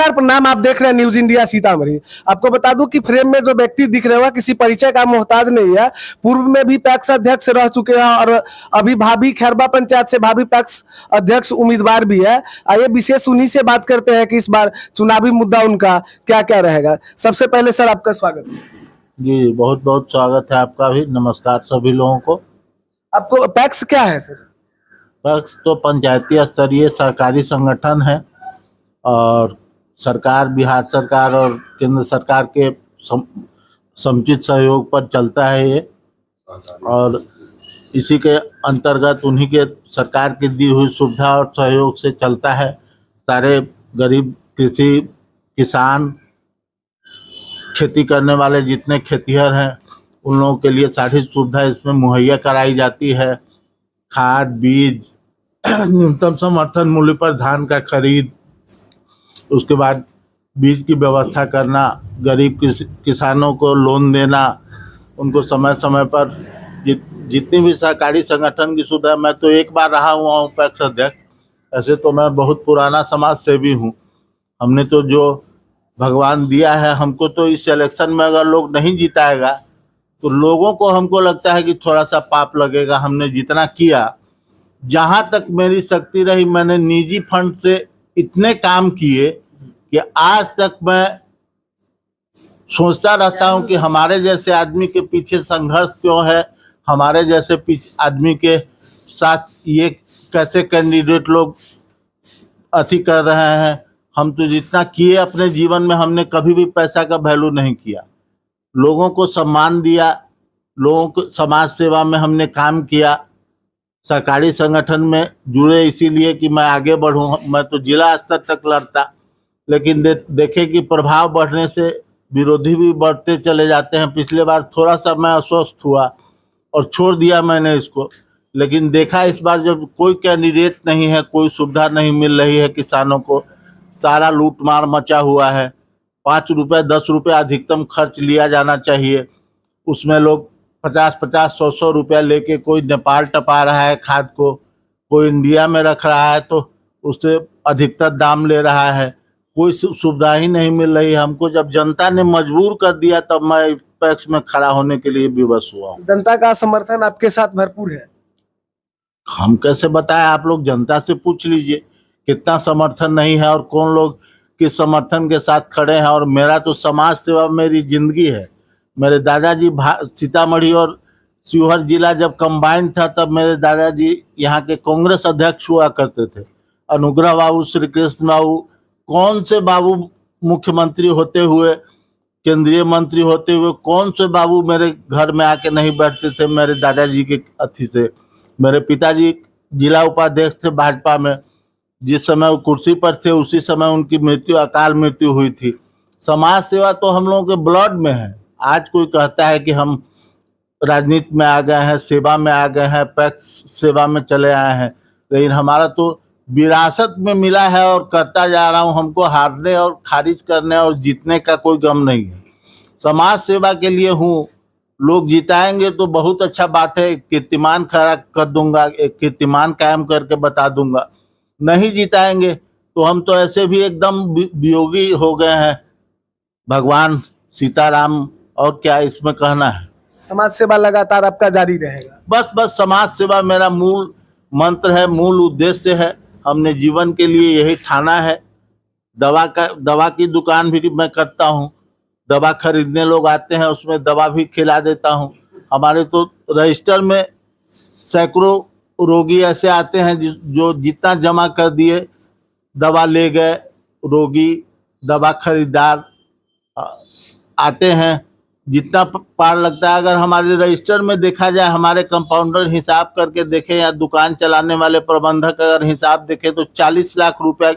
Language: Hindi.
नमस्कार, प्रणाम। आप देख रहे हैं न्यूज इंडिया सीतामढ़ी। आपको बता दूं कि फ्रेम में जो व्यक्ति दिख रहे हो किसी परिचय का मोहताज नहीं है। पूर्व में भी पैक्स अध्यक्ष रह चुके हैं और अभी भाभी खैरबा पंचायत से भाभी पैक्स अध्यक्ष उम्मीदवार भी है। आइए विशेष उन्हीं से बात करते हैं कि इस बार चुनावी मुद्दा उनका क्या क्या रहेगा। सबसे पहले सर आपका स्वागत है। जी बहुत बहुत स्वागत है आपका भी। नमस्कार सभी लोगों को। आपको पैक्स क्या है सर? पैक्स तो पंचायती स्तरीय सरकारी संगठन है और सरकार, बिहार सरकार और केंद्र सरकार के समुचित सहयोग पर चलता है ये, और इसी के अंतर्गत उन्हीं के सरकार की दी हुई सुविधा और सहयोग से चलता है। सारे गरीब कृषि किसान, खेती करने वाले जितने खेतिहर हैं उन लोगों के लिए सारी सुविधा इसमें मुहैया कराई जाती है। खाद, बीज, न्यूनतम समर्थन मूल्य पर धान का खरीद, उसके बाद बीज की व्यवस्था करना, गरीब किसानों को लोन देना, उनको समय समय पर जितनी भी सरकारी संगठन की सुविधा। मैं तो एक बार रहा हुआ हूँ पैक्स अध्यक्ष, ऐसे तो मैं बहुत पुराना समाज सेवी हूँ। हमने तो जो भगवान दिया है हमको, तो इस इलेक्शन में अगर लोग नहीं जिताएगा तो लोगों को, हमको लगता है कि थोड़ा सा पाप लगेगा। हमने जितना किया, जहाँ तक मेरी शक्ति रही, मैंने निजी फंड से इतने काम किए कि आज तक मैं सोचता रहता हूँ कि हमारे जैसे आदमी के पीछे संघर्ष क्यों है, हमारे जैसे आदमी के साथ ये कैसे कैंडिडेट लोग अति कर रहे हैं। हम तो जितना किए अपने जीवन में, हमने कभी भी पैसा का वैल्यू नहीं किया। लोगों को सम्मान दिया, लोगों को समाज सेवा में हमने काम किया। सरकारी संगठन में जुड़े इसीलिए कि मैं आगे बढ़ूँ। मैं तो जिला स्तर तक लड़ता, लेकिन देखे कि प्रभाव बढ़ने से विरोधी भी बढ़ते चले जाते हैं। पिछले बार थोड़ा सा मैं अस्वस्थ हुआ और छोड़ दिया मैंने इसको, लेकिन देखा इस बार जब कोई कैंडिडेट नहीं है, कोई सुविधा नहीं मिल रही है किसानों को, सारा लूटमार मचा हुआ है। 5 रुपये 10 रुपये अधिकतम खर्च लिया जाना चाहिए, उसमें लोग 50-50 100-100 रुपया लेके कोई नेपाल टपा रहा है खाद को, कोई इंडिया में रख रहा है तो उससे अधिकतर दाम ले रहा है। कोई सुविधा ही नहीं मिल रही हमको। जब जनता ने मजबूर कर दिया तब मैं पैक्स में खड़ा होने के लिए विवश हुआ हूँ। जनता का समर्थन आपके साथ भरपूर है। हम कैसे बताएं, आप लोग जनता से पूछ लीजिए कितना समर्थन नहीं है और कौन लोग किस समर्थन के साथ खड़े हैं। और मेरा तो समाज सेवा मेरी जिंदगी है। मेरे दादाजी सीतामढ़ी और शिवहर जिला जब कंबाइंड था तब मेरे दादाजी यहाँ के कांग्रेस अध्यक्ष हुआ करते थे। अनुग्रह बाबू, श्री कृष्ण बाबू, कौन से बाबू मुख्यमंत्री होते हुए, केंद्रीय मंत्री होते हुए, कौन से बाबू मेरे घर में आके नहीं बैठते थे मेरे दादाजी के अथी से। मेरे पिताजी जिला उपाध्यक्ष थे भाजपा में, जिस समय वो कुर्सी पर थे उसी समय उनकी मृत्यु, अकाल मृत्यु हुई थी। समाज सेवा तो हम लोगों के ब्लड में है। आज कोई कहता है कि हम राजनीति में आ गए हैं, सेवा में आ गए हैं, पैक्स सेवा में चले आए हैं, लेकिन हमारा तो विरासत में मिला है और करता जा रहा हूँ। हमको हारने और खारिज करने और जीतने का कोई गम नहीं है। समाज सेवा के लिए हूँ। लोग जिताएंगे तो बहुत अच्छा बात है, कीर्तिमान खड़ा कर दूंगा, एक कीर्तिमान कायम करके बता दूंगा। नहीं जिताएंगे तो हम तो ऐसे भी एकदम वियोगी हो गए हैं। भगवान सीताराम, और क्या इसमें कहना है। समाज सेवा लगातार आपका जारी रहेगा। बस समाज सेवा मेरा मूल मंत्र है, मूल उद्देश्य है। हमने जीवन के लिए यही ठाना है। दवा की दुकान भी मैं करता हूँ। दवा खरीदने लोग आते हैं, उसमें दवा भी खिला देता हूँ। हमारे तो रजिस्टर में सैकड़ों रोगी ऐसे आते हैं जो जितना जमा कर दिए दवा ले गए। रोगी, दवा खरीदार आते हैं, जितना पार लगता है। अगर हमारे रजिस्टर में देखा जाए, हमारे कंपाउंडर हिसाब करके देखें या दुकान चलाने वाले प्रबंधक अगर हिसाब देखें तो 40 लाख रुपया